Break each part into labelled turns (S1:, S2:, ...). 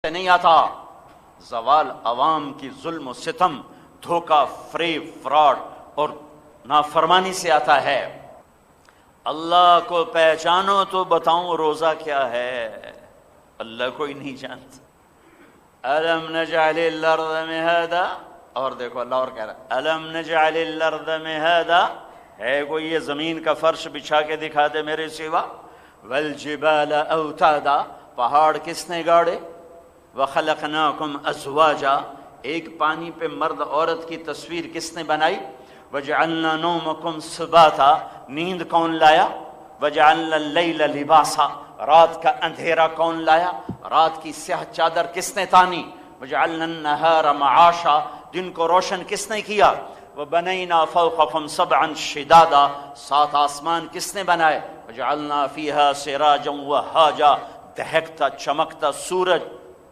S1: سے نہیں آتا، زوال عوام کی ظلم و ستم، دھوکہ، فریب، فراڈ اور نافرمانی سے آتا ہے۔ اللہ کو پہچانو تو بتاؤں روزہ کیا ہے، اللہ کو ہی نہیں جانتا۔ الم نجعل الارض مہادا، اور دیکھو اللہ اور کہہ رہا ہے الم نجعل الارض مہادا، ہے کوئی یہ زمین کا فرش بچھا کے دکھا دے میرے سوا؟ والجبال اوتادا، پہاڑ کس نے گاڑے؟ وخلقناکم ازواجا، ایک پانی پہ مرد عورت کی تصویر کس نے بنائی؟ وجعلنا نومکم سباتا، نیند کون لایا؟ وجعلنا اللیل لباسا، رات کا اندھیرا کون لایا؟ رات کی سیاہ چادر کس نے تانی؟ وجعلنا النہار معاشا، دن کو روشن کس نے کیا؟ وبنینا فوقکم سبعا شدادا، سات آسمان کس نے بنائے؟ وجعلنا فیہا سراجا وہاجا، دہکتا چمکتا سورج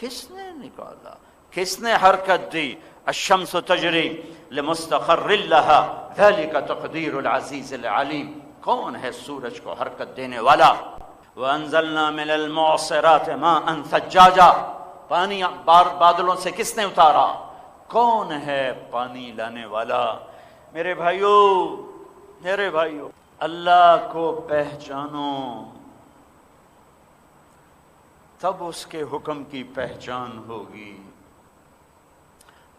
S1: کس نے نکالا؟ کس نے حرکت دی؟ الشمس تجری لمستقر لها ذلك تقدیر العزیز العلیم، کون ہے سورج کو حرکت دینے والا؟ وانزلنا من المعصرات ماء ثجاجا، پانی بادلوں سے کس نے اتارا؟ کون ہے پانی لانے والا؟ میرے بھائیو اللہ کو پہچانو تب اس کے حکم کی پہچان ہوگی،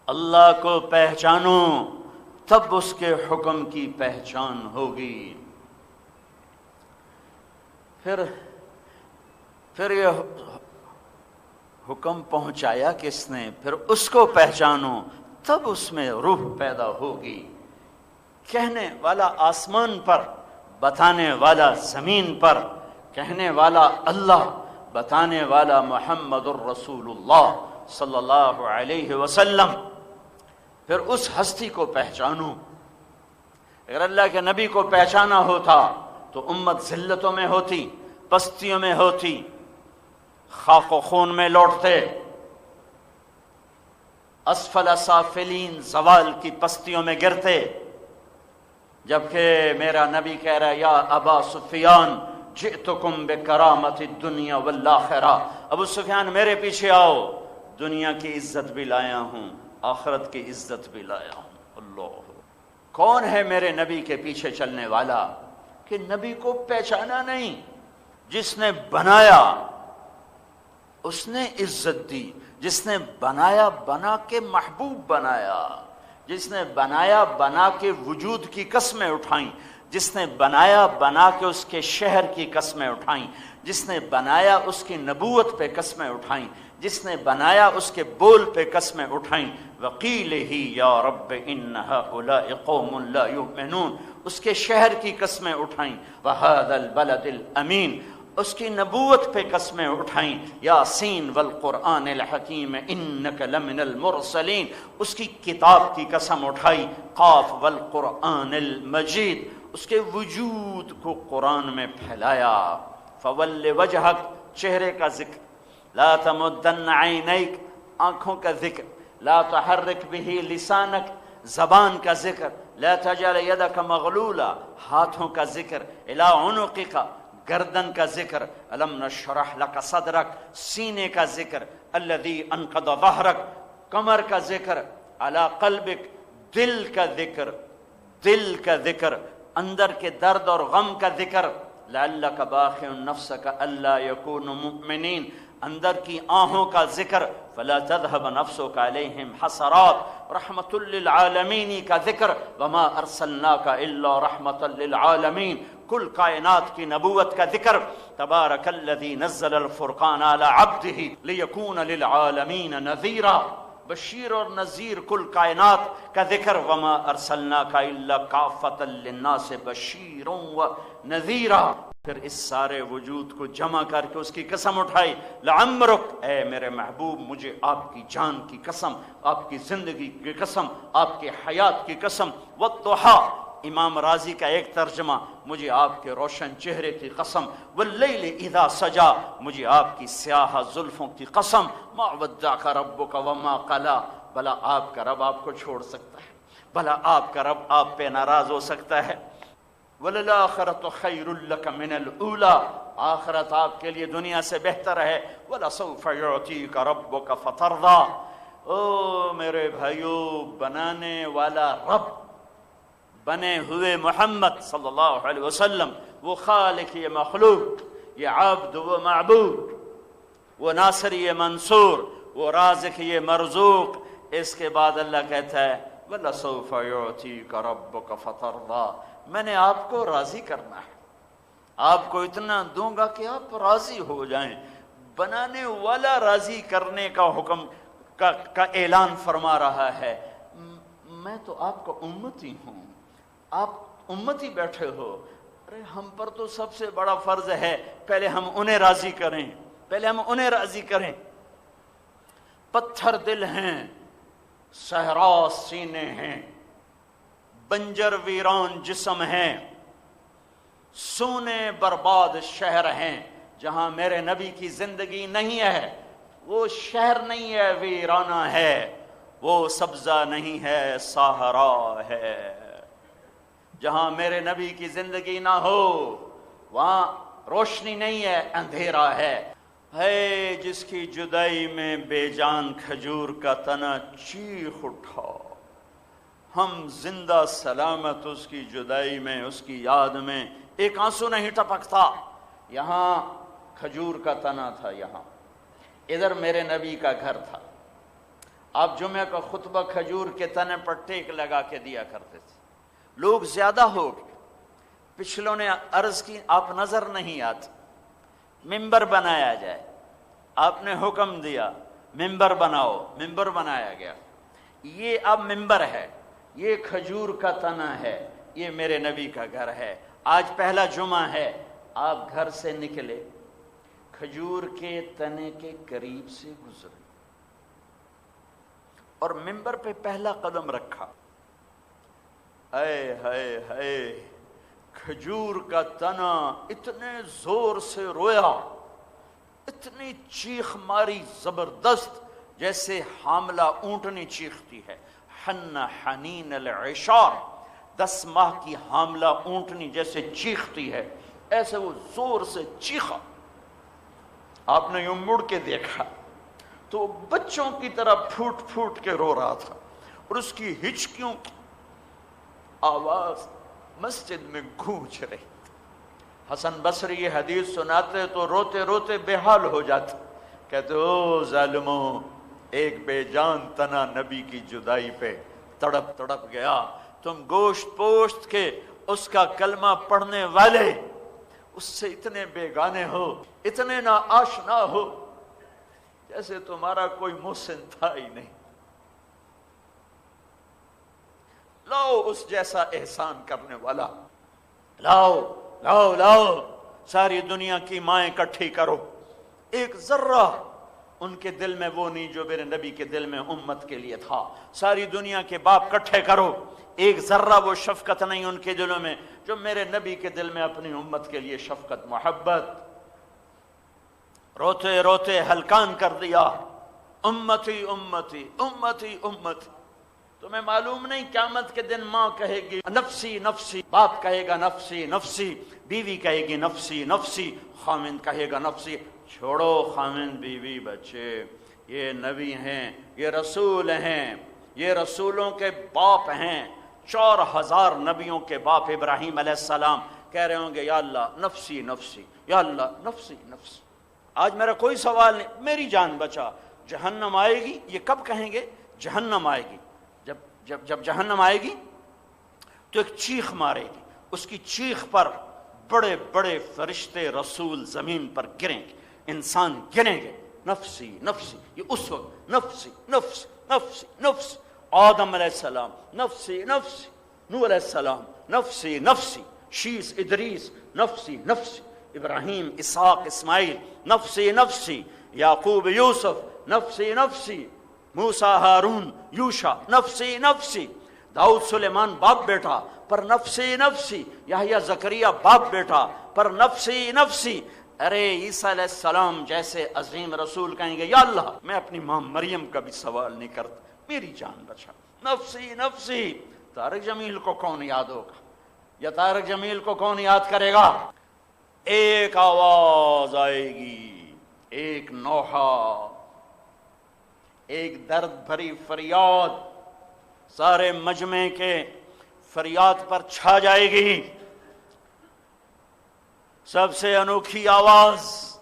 S1: اللہ کو پہچانو تب اس کے حکم کی پہچان ہوگی۔ پھر یہ حکم پہنچایا کس نے؟ پھر اس کو پہچانو تب اس میں روح پیدا ہوگی۔ کہنے والا آسمان پر، بتانے والا زمین پر، کہنے والا اللہ، بتانے والا محمد الرسول اللہ صلی اللہ علیہ وسلم۔ پھر اس ہستی کو پہچانو۔ اگر اللہ کے نبی کو پہچانا ہوتا تو امت ذلتوں میں ہوتی، پستیوں میں ہوتی، خاک و خون میں لوٹتے، اسفل سافلین، زوال کی پستیوں میں گرتے، جبکہ میرا نبی کہہ رہا ہے یا ابا سفیان جئتکم بکرامت الدنیا والآخرہ، ابو سفیان میرے پیچھے آؤ، دنیا کی عزت بھی لایا ہوں، آخرت کی عزت بھی لایا ہوں۔ اللہ، کون ہے میرے نبی کے پیچھے چلنے والا کہ نبی کو پہچانا نہیں؟ جس نے بنایا اس نے عزت دی، جس نے بنایا بنا کے محبوب بنایا، جس نے بنایا بنا کے وجود کی قسمیں اٹھائیں، جس نے بنایا بنا کے اس کے شہر کی قسمیں اٹھائیں، جس نے بنایا اس کی نبوت پہ قسمیں اٹھائیں، جس نے بنایا اس کے بول پہ قسمیں اٹھائیں۔ وقیل ہی یا رب ان ہؤلاء قوم لا یؤمنون، اس کے شہر کی قسمیں اٹھائیں۔ وہذا البلد الامین، اس کی نبوت پہ قسمیں اٹھائیں۔ یاسین والقرآن الحکیم انک لمن المرسلین، اس کی کتاب کی قسم اٹھائی۔ قاف والقرآن المجید، اس کے وجود کو قرآن میں پھیلایا۔ فول وجہک، چہرے کا ذکر، لا تمدن عینیک، آنکھوں کا ذکر، لا تحرک بہ لسانک، زبان کا ذکر، لا تجعل یدک مغلولا، ہاتھوں کا ذکر، الی عنقک، گردن کا ذکر، الم نشرح لک صدرک، سینے کا ذکر، الذی انقض ظہرک، کمر کا ذکر، علی قلبک، دل کا ذکر، دل کا ذکر، اندر کے درد اور غم کا ذکر، لعلک باخع نفسک الا یکونوا مؤمنین، اندر کی آہوں کا ذکر، فلا تذهب نفسک علیہم حسرات، رحمت للعالمین کا ذکر، وما ارسلناک الا رحمت للعالمین، کل کائنات کی نبوت کا ذکر، تبارک الذی نزل الفرقان علی عبدہ لیکون للعالمین نذیرا، بشیر اور نذیر کل کائنات کا ذکر، وما ارسلناک الا کافۃ للناس بشیر و نذیرا۔ پھر اس سارے وجود کو جمع کر کے اس کی قسم اٹھائی، لعمرک، اے میرے محبوب مجھے آپ کی جان کی قسم، آپ کی زندگی کی قسم، آپ کی حیات کی قسم، والضحیٰ، امام رازی کا ایک ترجمہ، مجھے آپ کے روشن چہرے کی قسم، واللیل اذا سجا، مجھے آپ کی سیاہ زلفوں کی قسم، ما ودعک ربک وما قلا، بھلا آپ کا رب آپ کو چھوڑ سکتا ہے؟ بھلا آپ کا رب آپ پہ ناراض ہو سکتا ہے؟ وَلَلْآخِرَةُ خَيْرٌ لَكَ مِنَ الْأُولَىٰ، آخرت آپ کے لیے دنیا سے بہتر ہے۔ وَلَسَوْفَ يُعْطِيكَ رَبُّكَ فَتَرْضَىٰ۔ او میرے بھائیو، بنانے والا رب، بنے ہوئے محمد صلی اللہ علیہ وسلم، وہ خالق یہ مخلوق، یہ عبد و معبود، وہ ناصر یہ منصور، وہ رازق یہ مرزوق۔ اس کے بعد اللہ کہتا ہے وَلَسَوْفَ يُعْطِيكَ رَبُّكَ فَتَرْضَىٰ، میں نے آپ کو راضی کرنا ہے، آپ کو اتنا دوں گا کہ آپ راضی ہو جائیں۔ بنانے والا راضی کرنے کا حکم کا اعلان فرما رہا ہے۔ میں تو آپ کا امتی ہوں، آپ امتی بیٹھے ہو، ارے ہم پر تو سب سے بڑا فرض ہے پہلے ہم انہیں راضی کریں، پہلے ہم انہیں راضی کریں۔ پتھر دل ہیں، صحرا سینے ہیں، بنجر ویران جسم ہیں، سونے برباد شہر ہیں، جہاں میرے نبی کی زندگی نہیں ہے وہ شہر نہیں ہے، ویرانہ ہے، وہ سبزہ نہیں ہے، صحرا ہے۔ جہاں میرے نبی کی زندگی نہ ہو وہاں روشنی نہیں ہے، اندھیرا ہے۔ جس کی جدائی میں بے جان کھجور کا تنا چیخ اٹھا، ہم زندہ سلامت اس کی جدائی میں، اس کی یاد میں ایک آنسو نہیں ٹپکتا۔ یہاں کھجور کا تنا تھا، یہاں ادھر میرے نبی کا گھر تھا۔ آپ جمعہ کا خطبہ کھجور کے تنے پر ٹیک لگا کے دیا کرتے تھے۔ لوگ زیادہ ہو گئے، پچھلوں نے عرض کی آپ نظر نہیں آتے، ممبر بنایا جائے، آپ نے حکم دیا ممبر بناؤ، ممبر بنایا گیا۔ یہ اب ممبر ہے، یہ کھجور کا تنا ہے، یہ میرے نبی کا گھر ہے۔ آج پہلا جمعہ ہے، آپ گھر سے نکلے، کھجور کے تنے کے قریب سے گزرے اور ممبر پہ پہلا قدم رکھا۔ اے ہائے ہائے، کھجور کا تنا اتنے زور سے رویا، اتنی چیخ ماری زبردست، جیسے حاملہ اونٹنی چیختی ہے۔ حن حنین العشار، 10 ماہ کی حاملہ اونٹنی جیسے چیختی ہے، ایسے وہ زور سے چیخا۔ آپ نے یوں مڑ کے دیکھا تو بچوں کی طرح پھوٹ پھوٹ کے رو رہا تھا، اور اس کی ہچکیوں کی آواز مسجد میں گونج رہی۔ حسن بصری یہ حدیث سناتے تو روتے روتے بے حال ہو جاتے، کہتے او ظالموں، ایک بے جان تنا نبی کی جدائی پہ تڑپ تڑپ گیا، تم گوشت پوشت کے اس کا کلمہ پڑھنے والے اس سے اتنے بیگانے ہو، اتنے نا آشنا ہو، جیسے تمہارا کوئی محسن تھا ہی نہیں۔ لاؤ اس جیسا احسان کرنے والا، لاؤ لاؤ لاؤ، ساری دنیا کی مائیں اکٹھی کرو، ایک ذرہ ان کے دل میں وہ نہیں جو میرے نبی کے دل میں امت کے لیے تھا۔ ساری دنیا کے باپ اکٹھے کرو، ایک ذرہ وہ شفقت نہیں ان کے دلوں میں جو میرے نبی کے دل میں اپنی امت کے لیے شفقت محبت۔ روتے روتے ہلکان کر دیا، امتی امتی امتی امتی۔ تمہیں معلوم نہیں قیامت کے دن ماں کہے گی نفسی نفسی، باپ کہے گا نفسی نفسی، بیوی کہے گی نفسی نفسی، خاوند کہے گا نفسی۔ چھوڑو خاوند بیوی بچے، یہ نبی ہیں، یہ رسول ہیں، یہ رسولوں کے باپ ہیں۔ 4000 نبیوں کے باپ ابراہیم علیہ السلام کہہ رہے ہوں گے یا اللہ نفسی نفسی، یا اللہ نفسی نفسی۔ آج میرا کوئی سوال نہیں، میری جان بچا۔ جہنم آئے گی، یہ کب کہیں گے؟ جہنم آئے گی، جب جہنم آئے گی تو ایک چیخ مارے گی، اس کی چیخ پر بڑے بڑے فرشتے رسول زمین پر گریں گے، انسان گریں گے، نفسی نفسی۔ یہ اس وقت نفسی نفسی نفسی نفسی، آدم علیہ السلام نفسی نفسی، نوح علیہ السلام نفسی نفسی، شیس ادریس نفسی نفسی، ابراہیم اسحاق اسماعیل نفسی نفسی، یعقوب یوسف نفسی نفسی، موسیٰ ہارون یوشع نفسی نفسی، داؤد سلیمان باپ بیٹا پر نفسی نفسی، یحییٰ زکریا باپ بیٹا پر نفسی نفسی۔ ارے عیسیٰ علیہ السلام جیسے عظیم رسول کہیں گے یا اللہ میں اپنی ماں مریم کا بھی سوال نہیں کرتا، میری جان بچا، نفسی نفسی۔ طارق جمیل کو کون یاد ہوگا، یا طارق جمیل کو کون یاد کرے گا؟ ایک آواز آئے گی، ایک نوحہ، ایک درد بھری فریاد سارے مجمع کے فریاد پر چھا جائے گی۔ سب سے انوکھی آواز،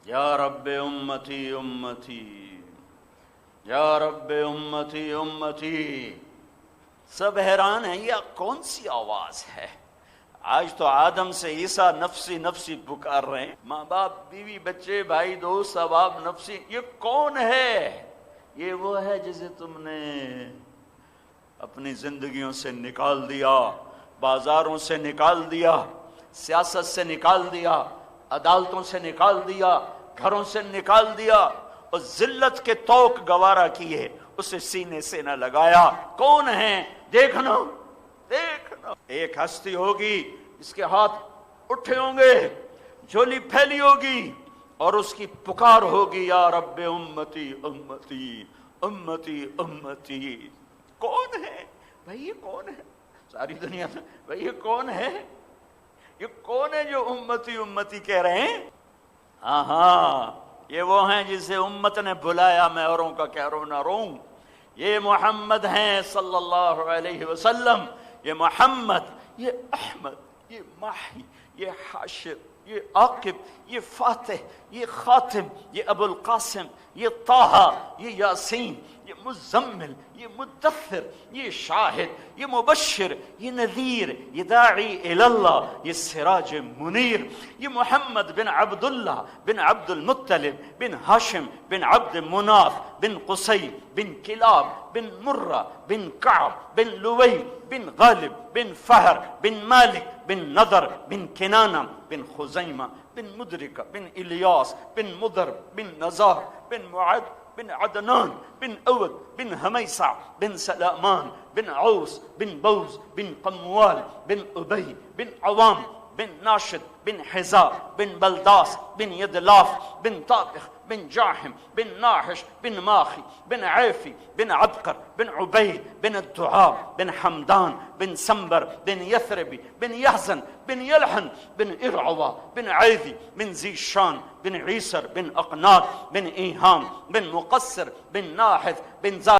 S1: یا رب امتی امتی، یا رب امتی امتی۔ سب حیران ہیں، یہ کون سی آواز ہے؟ آج تو آدم سے عیسیٰ نفسی نفسی پکار رہے ہیں، ماں باپ بیوی بچے بھائی دوست احباب نفسی۔ یہ کون ہے؟ یہ وہ ہے جسے تم نے اپنی زندگیوں سے نکال دیا، بازاروں سے نکال دیا، سیاست سے نکال دیا، عدالتوں سے نکال دیا، گھروں سے نکال دیا، اور ذلت کے توق گوارا کیے، اسے سینے سے نہ لگایا۔ کون ہے؟ دیکھنا دیکھنا۔ ایک ہستی ہوگی، اس کے ہاتھ اٹھے ہوں گے، جھولی پھیلی ہوگی، اور اس کی پکار ہوگی، یا رب امتی امتی امتی امتی۔ کون ہے بھائی؟ یہ کون ہے؟ ساری دنیا میں بھائی یہ کون ہے؟ یہ کون ہے جو امتی امتی کہہ رہے ہیں؟ ہاں یہ وہ ہیں جسے امت نے بلایا، میں اوروں کا کہہ رہوں نہ رہوں۔ یہ محمد ہیں صلی اللہ علیہ وسلم، یہ محمد، یہ احمد، یہ ماہی، یہ حاشر، یہ عاقب، یہ فاتح، یہ خاتم، یہ ابو القاسم، یہ طہ، یہ یاسین، یہ مزمل، یہ مدثر، یہ شاہد، یہ مبشر، یہ نذیر، یہ داعی اللہ، یہ سراج منیر۔ یہ محمد بن عبداللہ بن عبد المطلب بن ہاشم بن عبد مناف بن قصی بن کلاب بن مرہ بن کعب بن لوی بن غالب بن فہر بن مالک بن نضر بن کنانہ بن خزیمہ بن مدرکہ بن الیاس بن مضر بن نزار بن معد بن عدنان بن اود بن حمیسع بن سلامان بن عوس بن بوز بن قموال بن ابی بن عوام بن ناشد بن حزا بن بلداس بن يدلاف بن طابخ بن جاحم بن ناحش بن ماخي بن عيفي بن عبقر بن عبيد بن الدعاب بن حمدان بن سنبر بن يثربي بن يحزن بن يلحن بن إرعوى بن عيذي بن زيشان بن عيسر بن أقناط بن إيهام بن مقصر بن ناحث بن زاد